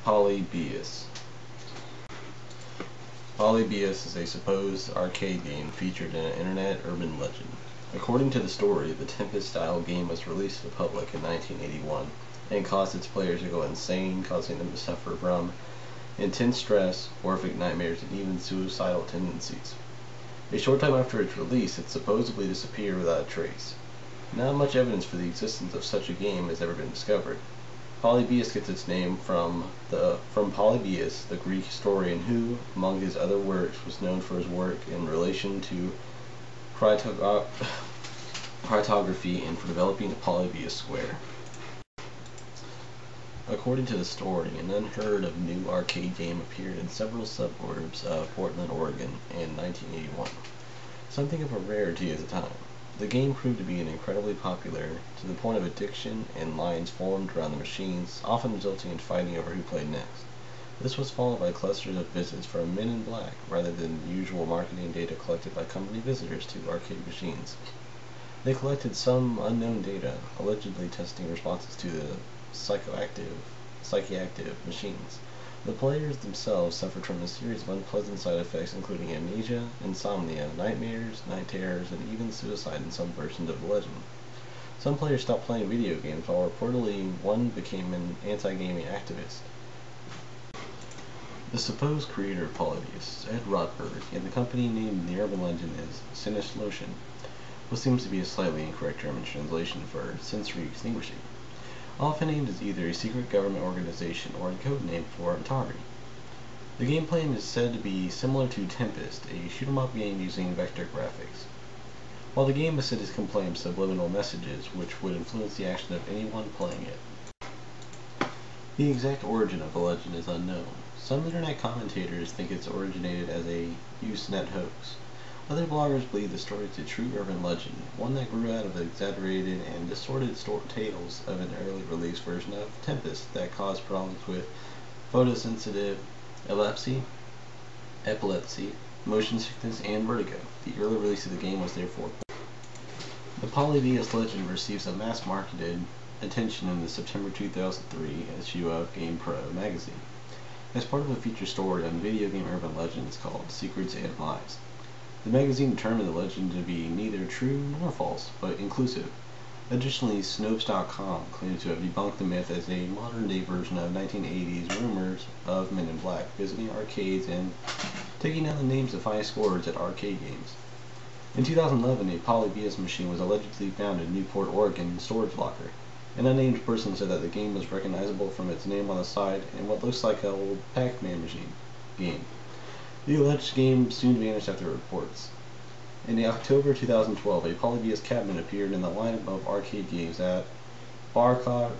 Polybius. Polybius is a supposed arcade game featured in an internet urban legend. According to the story, the Tempest-style game was released to the public in 1981 and caused its players to go insane, causing them to suffer from intense stress, horrific nightmares, and even suicidal tendencies. A short time after its release, it supposedly disappeared without a trace. Not much evidence for the existence of such a game has ever been discovered. Polybius gets its name from Polybius, the Greek historian who, among his other works, was known for his work in relation to cartography and for developing the Polybius square. According to the story, an unheard of new arcade game appeared in several suburbs of Portland, Oregon in 1981, something of a rarity at the time. The game proved to be incredibly popular, to the point of addiction, and lines formed around the machines, often resulting in fighting over who played next. This was followed by clusters of visits from men in black, rather than the usual marketing data collected by company visitors to arcade machines. They collected some unknown data, allegedly testing responses to the psychoactive machines. The players themselves suffered from a series of unpleasant side effects including amnesia, insomnia, nightmares, night terrors, and even suicide in some versions of the legend. Some players stopped playing video games, while reportedly one became an anti-gaming activist. The supposed creator of Polybius, Ed Rotberg, and the company named in the urban legend as Sinister Lotion, what seems to be a slightly incorrect German translation for sensory extinguishing, often named as either a secret government organization or a code name for Atari. The gameplay is said to be similar to Tempest, a shoot-'em-up game using vector graphics. While the game is said to contain subliminal messages which would influence the action of anyone playing it. The exact origin of the legend is unknown. Some internet commentators think it's originated as a Usenet hoax. Other bloggers believe the story is a true urban legend, one that grew out of the exaggerated and distorted tales of an early release version of Tempest that caused problems with photosensitive epilepsy, motion sickness, and vertigo. The early release of the game was therefore. The Polybius legend receives a mass-marketed attention in the September 2003 issue of GamePro magazine, as part of a feature story on video game urban legends called Secrets and Lies. The magazine determined the legend to be neither true nor false, but inclusive. Additionally, Snopes.com claims to have debunked the myth as a modern-day version of 1980s rumors of men in black visiting arcades and taking down the names of high scorers at arcade games. In 2011, a Polybius machine was allegedly found in Newport, Oregon storage locker. An unnamed person said that the game was recognizable from its name on the side and what looks like an old Pac-Man machine game. The alleged game soon vanished after reports. In October 2012, a Polybius cabinet appeared in the lineup of arcade games at Barcade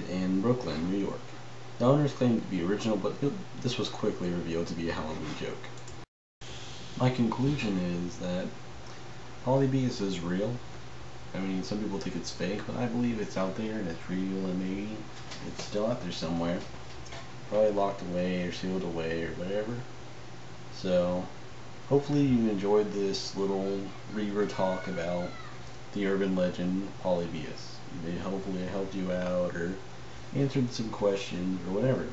in Brooklyn, New York. The owners claimed to be original, but this was quickly revealed to be a Halloween joke. My conclusion is that Polybius is real. I mean, some people think it's fake, but I believe it's out there and it's real, and maybe it's still out there somewhere. Probably locked away or sealed away or whatever. So, hopefully you enjoyed this little talk about the urban legend Polybius. Hopefully it helped you out or answered some questions or whatever.